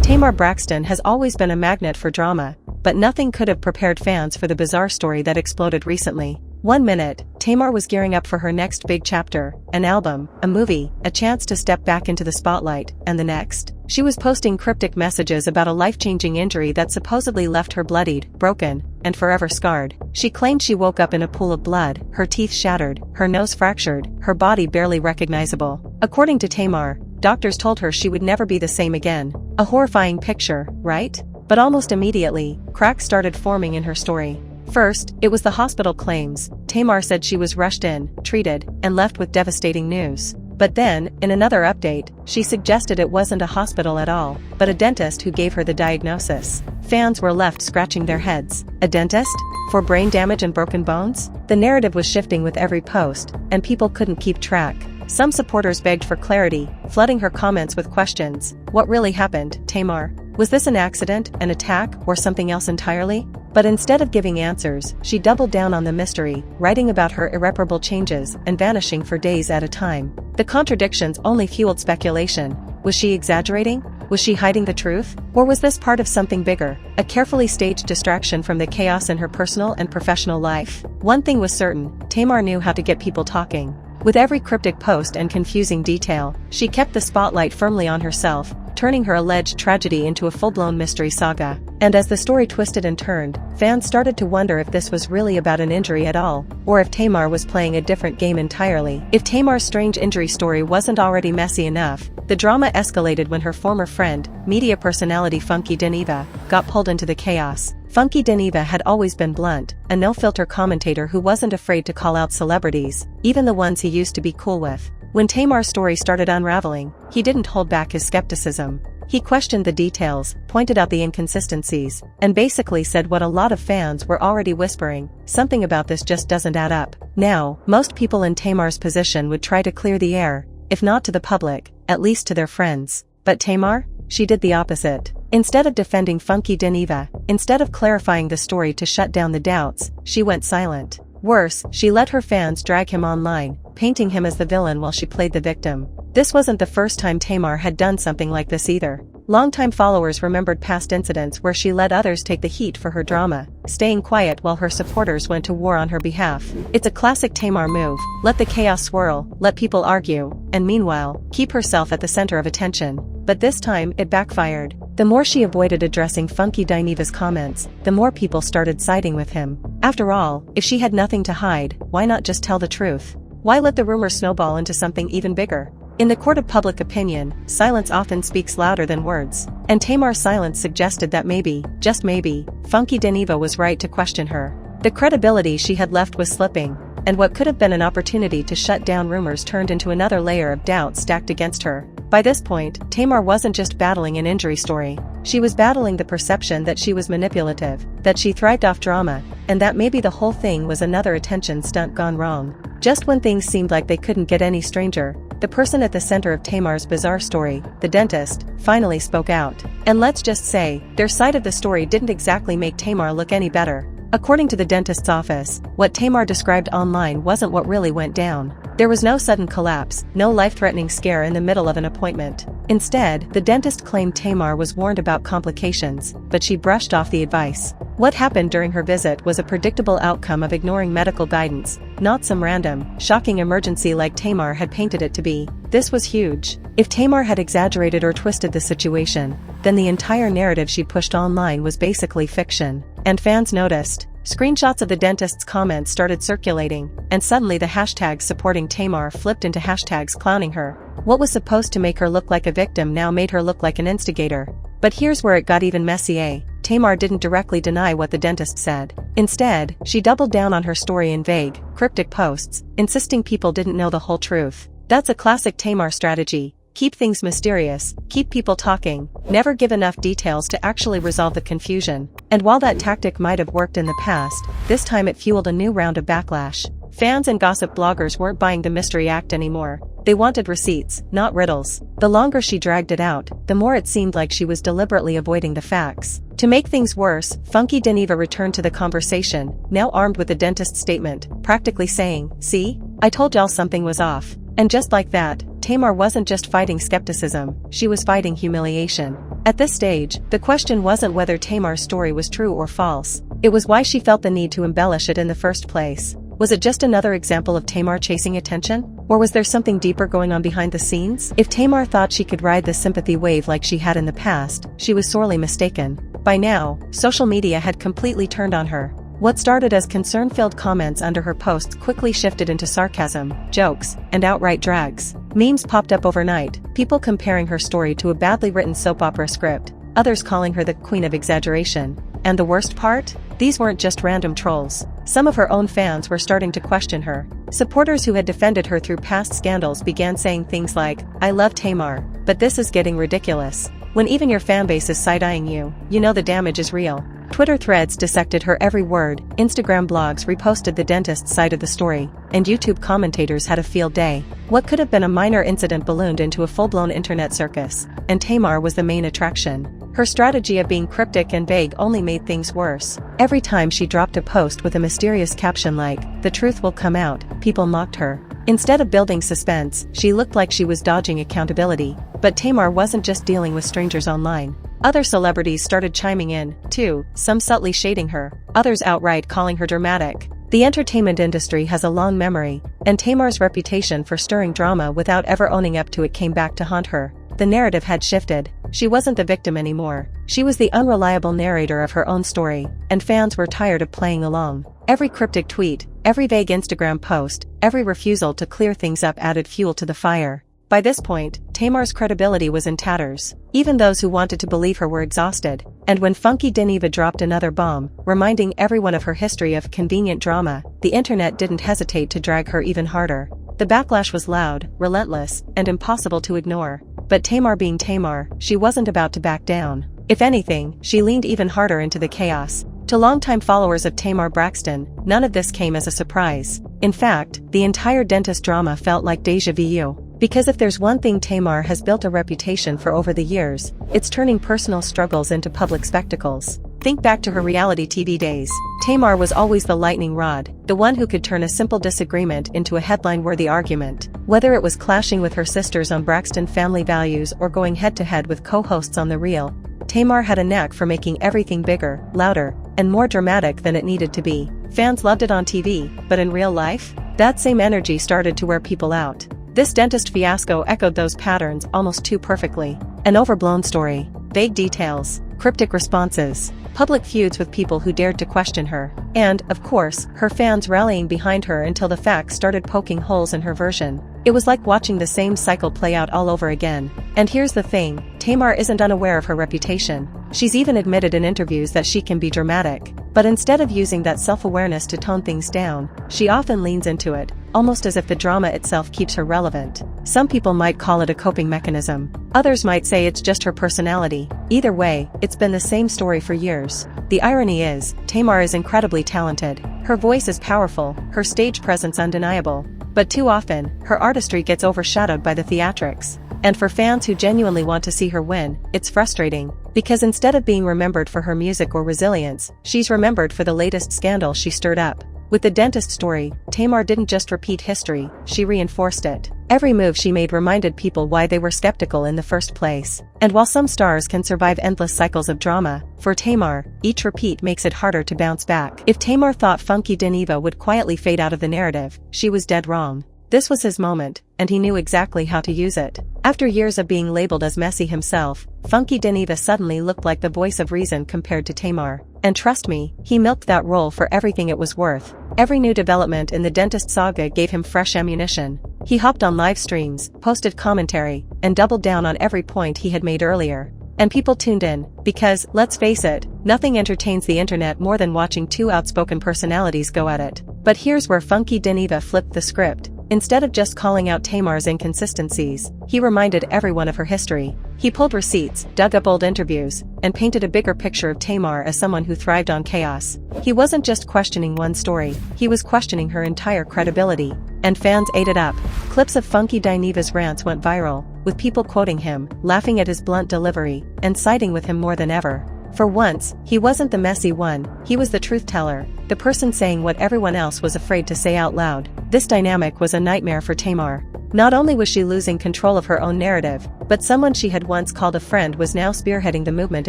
Tamar Braxton has always been a magnet for drama, but nothing could have prepared fans for the bizarre story that exploded recently. One minute, Tamar was gearing up for her next big chapter, an album, a movie, a chance to step back into the spotlight, and the next, she was posting cryptic messages about a life-changing injury that supposedly left her bloodied, broken, and forever scarred. She claimed she woke up in a pool of blood, her teeth shattered, her nose fractured, her body barely recognizable. According to Tamar, doctors told her she would never be the same again. A horrifying picture, right? But almost immediately, cracks started forming in her story. First, it was the hospital claims. Tamar said she was rushed in, treated, and left with devastating news. But then, in another update, she suggested it wasn't a hospital at all, but a dentist who gave her the diagnosis. Fans were left scratching their heads. A dentist? For brain damage and broken bones? The narrative was shifting with every post, and people couldn't keep track. Some supporters begged for clarity, flooding her comments with questions. What really happened, Tamar? Was this an accident, an attack, or something else entirely? But instead of giving answers, she doubled down on the mystery, writing about her irreparable changes and vanishing for days at a time. The contradictions only fueled speculation. Was she exaggerating? Was she hiding the truth? Or was this part of something bigger, a carefully staged distraction from the chaos in her personal and professional life? One thing was certain, Tamar knew how to get people talking. With every cryptic post and confusing detail, she kept the spotlight firmly on herself, turning her alleged tragedy into a full-blown mystery saga. And as the story twisted and turned, fans started to wonder if this was really about an injury at all, or if Tamar was playing a different game entirely. If Tamar's strange injury story wasn't already messy enough, the drama escalated when her former friend, media personality Funky Dineva, got pulled into the chaos. Funky Dineva had always been blunt, a no-filter commentator who wasn't afraid to call out celebrities, even the ones he used to be cool with. When Tamar's story started unraveling, he didn't hold back his skepticism. He questioned the details, pointed out the inconsistencies, and basically said what a lot of fans were already whispering: something about this just doesn't add up. Now, most people in Tamar's position would try to clear the air, if not to the public, at least to their friends. But Tamar? She did the opposite. Instead of defending Funky Dineva, instead of clarifying the story to shut down the doubts, she went silent. Worse, she let her fans drag him online, painting him as the villain while she played the victim. This wasn't the first time Tamar had done something like this either. Longtime followers remembered past incidents where she let others take the heat for her drama, staying quiet while her supporters went to war on her behalf. It's a classic Tamar move: let the chaos swirl, let people argue, and meanwhile, keep herself at the center of attention. But this time, it backfired. The more she avoided addressing Funky Dineva's comments, the more people started siding with him. After all, if she had nothing to hide, why not just tell the truth? Why let the rumor snowball into something even bigger? In the court of public opinion, silence often speaks louder than words. And Tamar's silence suggested that maybe, just maybe, Funky Dineva was right to question her. The credibility she had left was slipping, and what could have been an opportunity to shut down rumors turned into another layer of doubt stacked against her. By this point, Tamar wasn't just battling an injury story. She was battling the perception that she was manipulative, that she thrived off drama, and that maybe the whole thing was another attention stunt gone wrong. Just when things seemed like they couldn't get any stranger, the person at the center of Tamar's bizarre story, the dentist, finally spoke out. And let's just say, their side of the story didn't exactly make Tamar look any better. According to the dentist's office, what Tamar described online wasn't what really went down. There was no sudden collapse, no life-threatening scare in the middle of an appointment. Instead, the dentist claimed Tamar was warned about complications, but she brushed off the advice. What happened during her visit was a predictable outcome of ignoring medical guidance, not some random, shocking emergency like Tamar had painted it to be. This was huge. If Tamar had exaggerated or twisted the situation, then the entire narrative she pushed online was basically fiction. And fans noticed. Screenshots of the dentist's comments started circulating, and suddenly the hashtags supporting Tamar flipped into hashtags clowning her. What was supposed to make her look like a victim now made her look like an instigator. But here's where it got even messier. Tamar didn't directly deny what the dentist said. Instead, she doubled down on her story in vague, cryptic posts, insisting people didn't know the whole truth. That's a classic Tamar strategy. Keep things mysterious, keep people talking, never give enough details to actually resolve the confusion. And while that tactic might have worked in the past, this time it fueled a new round of backlash. Fans and gossip bloggers weren't buying the mystery act anymore. They wanted receipts, not riddles. The longer she dragged it out, the more it seemed like she was deliberately avoiding the facts. To make things worse, Funky Dineva returned to the conversation, now armed with the dentist's statement, practically saying, "See? I told y'all something was off." And just like that, Tamar wasn't just fighting skepticism, she was fighting humiliation. At this stage, the question wasn't whether Tamar's story was true or false. It was why she felt the need to embellish it in the first place. Was it just another example of Tamar chasing attention? Or was there something deeper going on behind the scenes? If Tamar thought she could ride the sympathy wave like she had in the past, she was sorely mistaken. By now, social media had completely turned on her. What started as concern-filled comments under her posts quickly shifted into sarcasm, jokes, and outright drags. Memes popped up overnight, people comparing her story to a badly written soap opera script, others calling her the queen of exaggeration. And the worst part? These weren't just random trolls. Some of her own fans were starting to question her. Supporters who had defended her through past scandals began saying things like, "I love Tamar, but this is getting ridiculous." When even your fanbase is side-eyeing you, you know the damage is real. Twitter threads dissected her every word, Instagram blogs reposted the dentist's side of the story, and YouTube commentators had a field day. What could have been a minor incident ballooned into a full-blown internet circus, and Tamar was the main attraction. Her strategy of being cryptic and vague only made things worse. Every time she dropped a post with a mysterious caption like, "The truth will come out," people mocked her. Instead of building suspense, she looked like she was dodging accountability. But Tamar wasn't just dealing with strangers online. Other celebrities started chiming in, too, some subtly shading her, others outright calling her dramatic. The entertainment industry has a long memory, and Tamar's reputation for stirring drama without ever owning up to it came back to haunt her. The narrative had shifted. She wasn't the victim anymore. She was the unreliable narrator of her own story, and fans were tired of playing along. Every cryptic tweet, every vague Instagram post, every refusal to clear things up added fuel to the fire. By this point, Tamar's credibility was in tatters. Even those who wanted to believe her were exhausted. And when Funky Dineva dropped another bomb, reminding everyone of her history of convenient drama, the internet didn't hesitate to drag her even harder. The backlash was loud, relentless, and impossible to ignore. But Tamar being Tamar, she wasn't about to back down. If anything, she leaned even harder into the chaos. To longtime followers of Tamar Braxton, none of this came as a surprise. In fact, the entire dentist drama felt like déjà vu. Because if there's one thing Tamar has built a reputation for over the years, it's turning personal struggles into public spectacles. Think back to her reality TV days. Tamar was always the lightning rod, the one who could turn a simple disagreement into a headline-worthy argument. Whether it was clashing with her sisters on Braxton Family Values or going head-to-head with co-hosts on The Real, Tamar had a knack for making everything bigger, louder, and more dramatic than it needed to be. Fans loved it on TV, but in real life, that same energy started to wear people out. This dentist fiasco echoed those patterns almost too perfectly. An overblown story, vague details, cryptic responses, public feuds with people who dared to question her, and, of course, her fans rallying behind her until the facts started poking holes in her version. It was like watching the same cycle play out all over again. And here's the thing, Tamar isn't unaware of her reputation. She's even admitted in interviews that she can be dramatic. But instead of using that self-awareness to tone things down, she often leans into it, almost as if the drama itself keeps her relevant. Some people might call it a coping mechanism. Others might say it's just her personality. Either way, it's been the same story for years. The irony is, Tamar is incredibly talented. Her voice is powerful, her stage presence undeniable. But too often, her artistry gets overshadowed by the theatrics. And for fans who genuinely want to see her win, it's frustrating. Because instead of being remembered for her music or resilience, she's remembered for the latest scandal she stirred up. With the dentist story, Tamar didn't just repeat history, she reinforced it. Every move she made reminded people why they were skeptical in the first place. And while some stars can survive endless cycles of drama, for Tamar, each repeat makes it harder to bounce back. If Tamar thought Funky Dineva would quietly fade out of the narrative, she was dead wrong. This was his moment, and he knew exactly how to use it. After years of being labeled as messy himself, Funky Dineva suddenly looked like the voice of reason compared to Tamar. And trust me, he milked that role for everything it was worth. Every new development in the dentist saga gave him fresh ammunition. He hopped on live streams, posted commentary, and doubled down on every point he had made earlier. And people tuned in, because, let's face it, nothing entertains the internet more than watching two outspoken personalities go at it. But here's where Funky Dineva flipped the script. Instead of just calling out Tamar's inconsistencies, he reminded everyone of her history. He pulled receipts, dug up old interviews, and painted a bigger picture of Tamar as someone who thrived on chaos. He wasn't just questioning one story, he was questioning her entire credibility. And fans ate it up. Clips of Funky Dineva's rants went viral, with people quoting him, laughing at his blunt delivery, and siding with him more than ever. For once, he wasn't the messy one, he was the truth teller, the person saying what everyone else was afraid to say out loud. This dynamic was a nightmare for Tamar. Not only was she losing control of her own narrative, but someone she had once called a friend was now spearheading the movement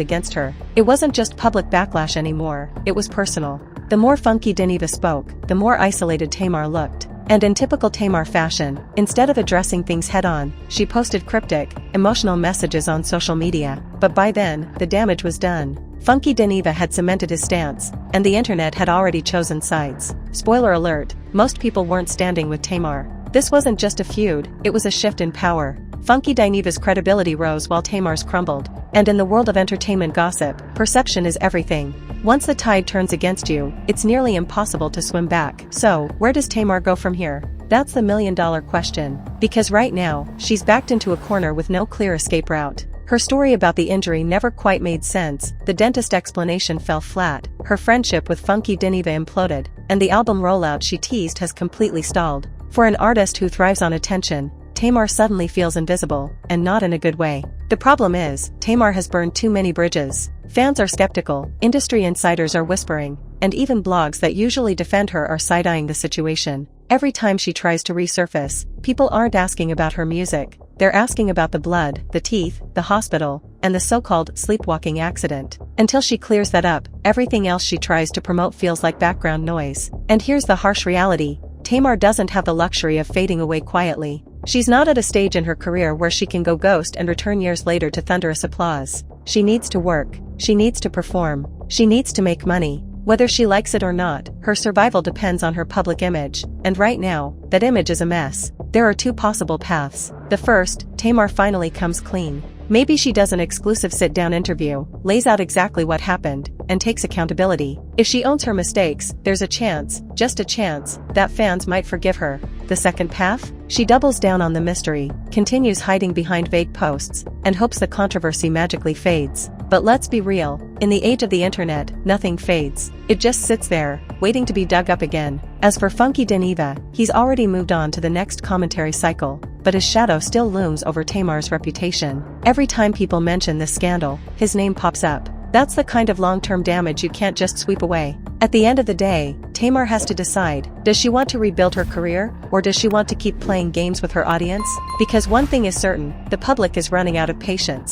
against her. It wasn't just public backlash anymore, it was personal. The more Funky Dineva spoke, the more isolated Tamar looked. And in typical Tamar fashion, instead of addressing things head-on, she posted cryptic, emotional messages on social media. But by then, the damage was done. Funky Dineva had cemented his stance, and the internet had already chosen sides. Spoiler alert, most people weren't standing with Tamar. This wasn't just a feud, it was a shift in power. Funky Dineva's credibility rose while Tamar's crumbled. And in the world of entertainment gossip, perception is everything. Once the tide turns against you, it's nearly impossible to swim back. So, where does Tamar go from here? That's the million-dollar question. Because right now, she's backed into a corner with no clear escape route. Her story about the injury never quite made sense, the dentist explanation fell flat, her friendship with Funky Dineva imploded, and the album rollout she teased has completely stalled. For an artist who thrives on attention, Tamar suddenly feels invisible, and not in a good way. The problem is, Tamar has burned too many bridges. Fans are skeptical, industry insiders are whispering, and even blogs that usually defend her are side-eyeing the situation. Every time she tries to resurface, people aren't asking about her music, they're asking about the blood, the teeth, the hospital, and the so-called sleepwalking accident. Until she clears that up, everything else she tries to promote feels like background noise. And here's the harsh reality. Tamar doesn't have the luxury of fading away quietly. She's not at a stage in her career where she can go ghost and return years later to thunderous applause. She needs to work. She needs to perform. She needs to make money. Whether she likes it or not, her survival depends on her public image. And right now, that image is a mess. There are two possible paths. The first, Tamar finally comes clean. Maybe she does an exclusive sit-down interview, lays out exactly what happened, and takes accountability. If she owns her mistakes, there's a chance, just a chance, that fans might forgive her. The second path? She doubles down on the mystery, continues hiding behind vague posts, and hopes the controversy magically fades. But let's be real, in the age of the internet, nothing fades. It just sits there, waiting to be dug up again. As for Funky Dineva, he's already moved on to the next commentary cycle, but his shadow still looms over Tamar's reputation. Every time people mention this scandal, his name pops up. That's the kind of long-term damage you can't just sweep away. At the end of the day, Tamar has to decide, does she want to rebuild her career, or does she want to keep playing games with her audience? Because one thing is certain, the public is running out of patience.